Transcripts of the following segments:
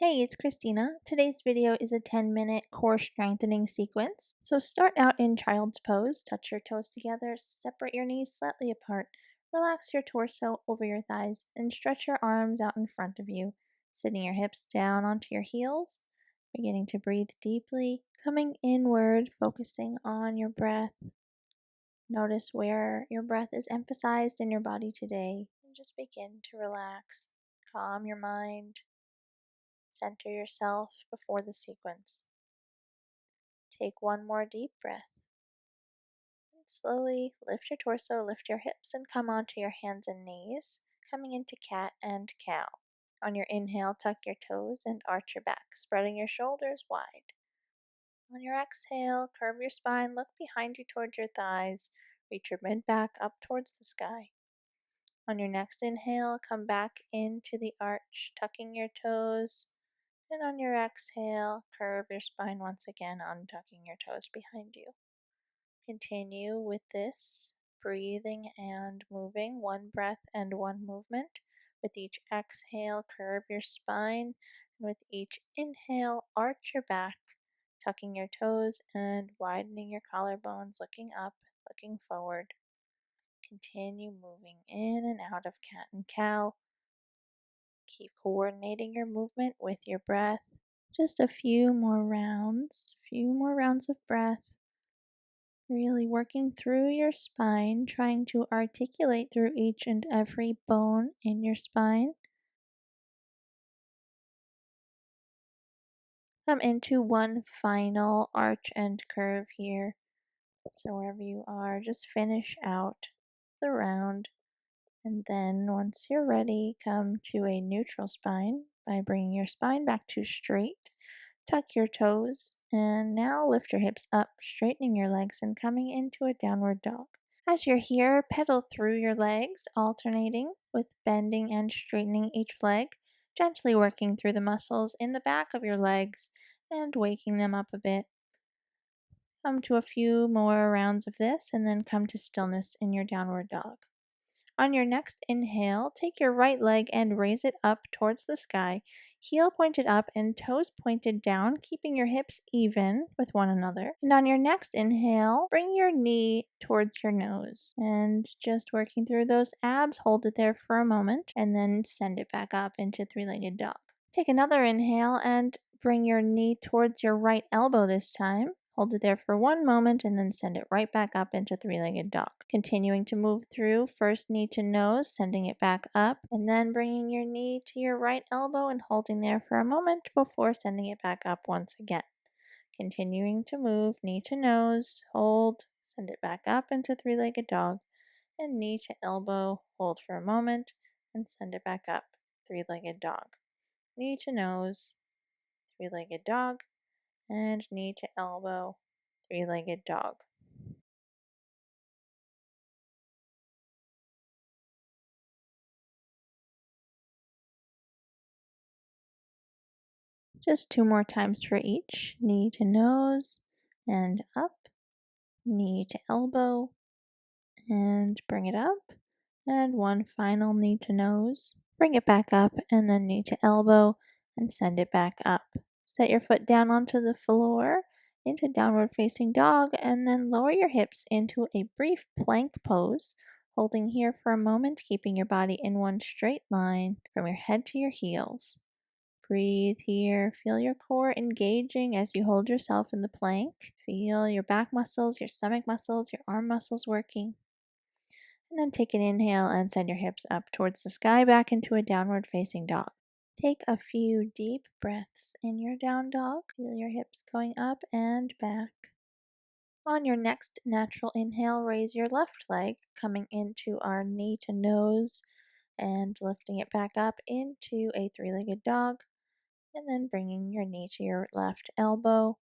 Hey, it's Christina. Today's video is a 10-minute core strengthening sequence. So start out in child's pose, touch your toes together, separate your knees slightly apart, relax your torso over your thighs, and stretch your arms out in front of you, sitting your hips down onto your heels, beginning to breathe deeply, coming inward, focusing on your breath. Notice where your breath is emphasized in your body today, and just begin to relax, calm your mind. Center yourself before the sequence. Take one more deep breath. And slowly lift your torso, lift your hips, and come onto your hands and knees, coming into cat and cow. On your inhale, tuck your toes and arch your back, spreading your shoulders wide. On your exhale, curve your spine, look behind you towards your thighs, reach your mid back up towards the sky. On your next inhale, come back into the arch, tucking your toes. And on your exhale, curve your spine once again, untucking your toes behind you. Continue with this, breathing and moving, one breath and one movement. With each exhale, curve your spine. And with each inhale, arch your back, tucking your toes and widening your collarbones, looking up, looking forward. Continue moving in and out of cat and cow. Keep coordinating your movement with your breath. Just a few more rounds of breath. Really working through your spine, trying to articulate through each and every bone in your spine. Come into one final arch and curve here. So wherever you are, just finish out the round. And then once you're ready, come to a neutral spine by bringing your spine back to straight. Tuck your toes, and now lift your hips up, straightening your legs and coming into a downward dog. As you're here, pedal through your legs, alternating with bending and straightening each leg, gently working through the muscles in the back of your legs and waking them up a bit. Come to a few more rounds of this and then come to stillness in your downward dog. On your next inhale, take your right leg and raise it up towards the sky, heel pointed up and toes pointed down, keeping your hips even with one another. And on your next inhale, bring your knee towards your nose and just working through those abs, hold it there for a moment and then send it back up into three-legged dog. Take another inhale and bring your knee towards your right elbow this time. Hold it there for one moment and then send it right back up into three-legged dog. Continuing to move through, first knee to nose, sending it back up, and then bringing your knee to your right elbow and holding there for a moment before sending it back up once again. Continuing to move, knee to nose, hold, send it back up into three-legged dog, and knee to elbow, hold for a moment, and send it back up, three-legged dog. Knee to nose, three-legged dog, and knee to elbow, three-legged dog. Just two more times for each. Knee to nose and up, knee to elbow, and bring it up. And one final knee to nose. Bring it back up, and then knee to elbow, and send it back up. Set your foot down onto the floor into downward facing dog, and then lower your hips into a brief plank pose, holding here for a moment, keeping your body in one straight line from your head to your heels. Breathe here. Feel your core engaging as you hold yourself in the plank. Feel your back muscles, your stomach muscles, your arm muscles working. And then take an inhale and send your hips up towards the sky back into a downward facing dog. Take a few deep breaths in your down dog. Feel your hips going up and back. On your next natural inhale, raise your left leg, coming into our knee to nose and lifting it back up into a three-legged dog. And then bringing your knee to your left elbow,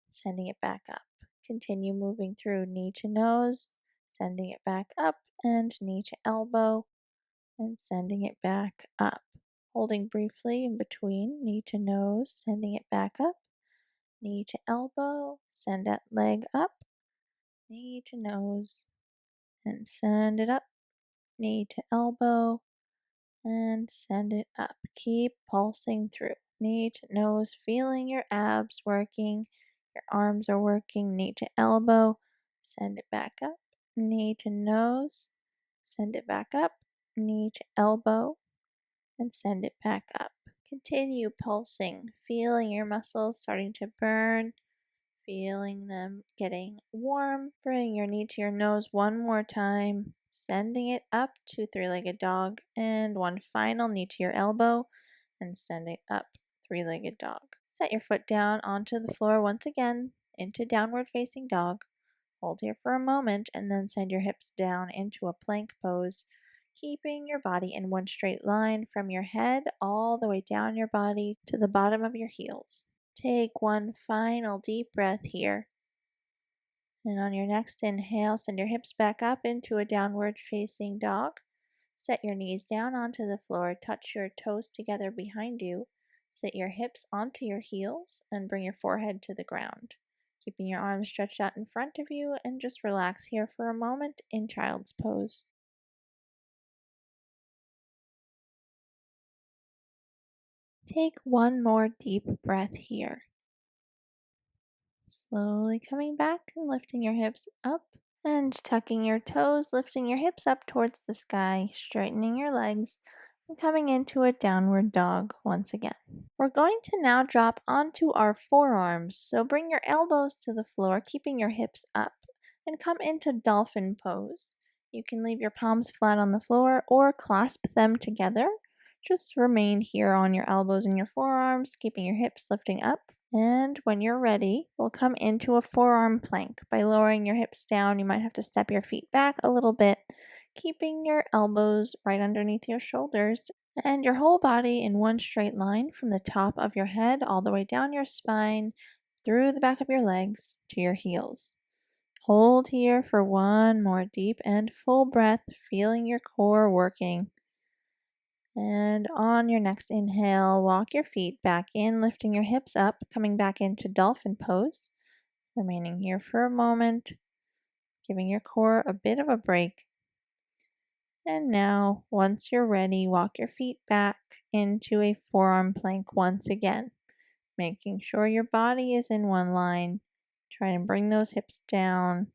sending it back up. Continue moving through knee to nose, sending it back up, and knee to elbow, and sending it back up. Holding briefly in between knee to nose, sending it back up, knee to elbow, send that leg up, knee to nose, and send it up, knee to elbow, and send it up. Keep pulsing through. knee to nose, feeling your abs working. Your arms are working, knee to elbow. Send it back up, knee to nose. Send it back up, knee to elbow, and send it back up. Continue pulsing, feeling your muscles starting to burn, feeling them getting warm. Bring your knee to your nose one more time, sending it up to three-legged dog, and one final knee to your elbow, and send it up, three-legged dog. Set your foot down onto the floor once again into downward facing dog. Hold here for a moment and then send your hips down into a plank pose, keeping your body in one straight line from your head all the way down your body to the bottom of your heels. Take one final deep breath here. And on your next inhale, send your hips back up into a downward facing dog. Set your knees down onto the floor, touch your toes together behind you. Sit your hips onto your heels and bring your forehead to the ground. Keeping your arms stretched out in front of you, and just relax here for a moment in child's pose. Take one more deep breath here. Slowly coming back and lifting your hips up and tucking your toes, lifting your hips up towards the sky, straightening your legs, and coming into a downward dog once again. We're going to now drop onto our forearms, so bring your elbows to the floor, keeping your hips up, and come into dolphin pose. You can leave your palms flat on the floor or clasp them together. Just remain here on your elbows and your forearms, keeping your hips lifting up. And when you're ready, we'll come into a forearm plank. By lowering your hips down, you might have to step your feet back a little bit, keeping your elbows right underneath your shoulders and your whole body in one straight line from the top of your head all the way down your spine, through the back of your legs to your heels. Hold here for one more deep and full breath, feeling your core working. And on your next inhale, walk your feet back in, lifting your hips up, coming back into dolphin pose. Remaining here for a moment, giving your core a bit of a break. And now, once you're ready, walk your feet back into a forearm plank once again, making sure your body is in one line. Try and bring those hips down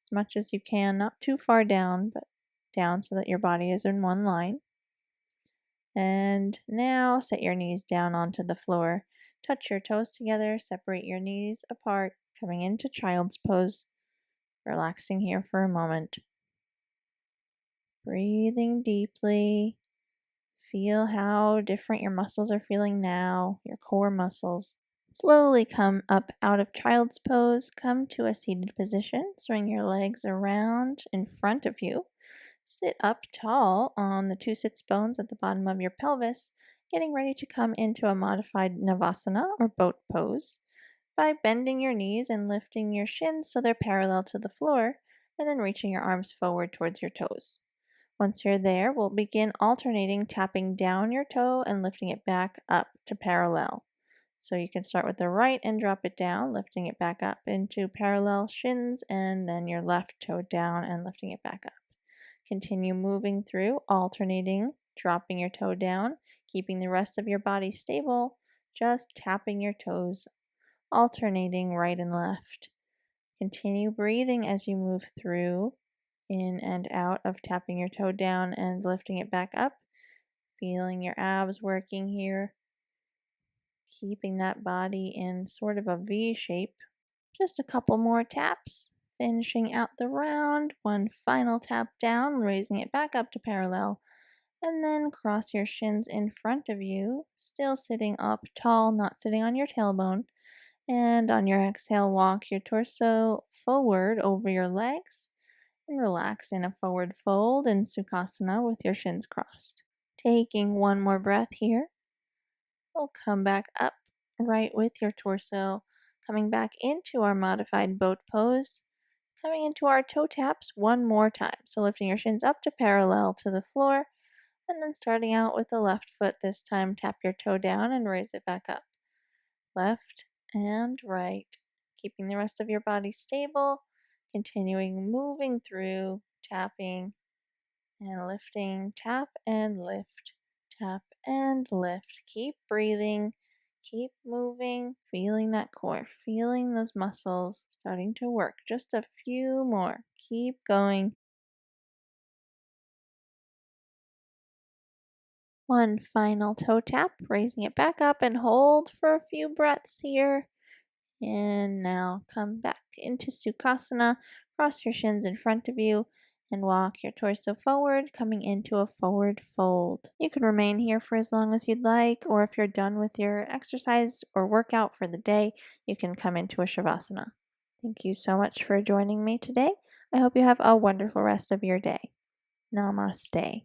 as much as you can, not too far down, but down so that your body is in one line. And now set your knees down onto the floor. Touch your toes together, separate your knees apart, coming into child's pose. Relaxing here for a moment. Breathing deeply. Feel how different your muscles are feeling now, your core muscles. Slowly come up out of child's pose. Come to a seated position. Swing your legs around in front of you. Sit up tall on the two sits bones at the bottom of your pelvis, getting ready to come into a modified Navasana or boat pose by bending your knees and lifting your shins so they're parallel to the floor, and then reaching your arms forward towards your toes. Once you're there, we'll begin alternating tapping down your toe and lifting it back up to parallel. So you can start with the right and drop it down, lifting it back up into parallel shins, and then your left toe down and lifting it back up. Continue moving through, alternating, dropping your toe down, keeping the rest of your body stable, just tapping your toes, alternating right and left. Continue breathing as you move through, in and out of tapping your toe down and lifting it back up, feeling your abs working here, keeping that body in sort of a V shape. Just a couple more taps, finishing out the round. One final tap down, raising it back up to parallel. And then cross your shins in front of you, still sitting up tall, not sitting on your tailbone. And on your exhale, walk your torso forward over your legs and relax in a forward fold in Sukhasana with your shins crossed. Taking one more breath here. We'll come back up right with your torso, coming back into our modified boat pose, coming into our toe taps one more time. So lifting your shins up to parallel to the floor, and then starting out with the left foot this time, tap your toe down and raise it back up. Left and right, keeping the rest of your body stable, continuing moving through, tapping and lifting, tap and lift, tap and lift. Keep breathing. Keep moving, feeling that core, feeling those muscles starting to work. Just a few more. Keep going. One final toe tap, raising it back up and hold for a few breaths here. And now come back into Sukhasana. Cross your shins in front of you and walk your torso forward, coming into a forward fold. You can remain here for as long as you'd like, or if you're done with your exercise or workout for the day, you can come into a Shavasana. Thank you so much for joining me today. I hope you have a wonderful rest of your day. Namaste.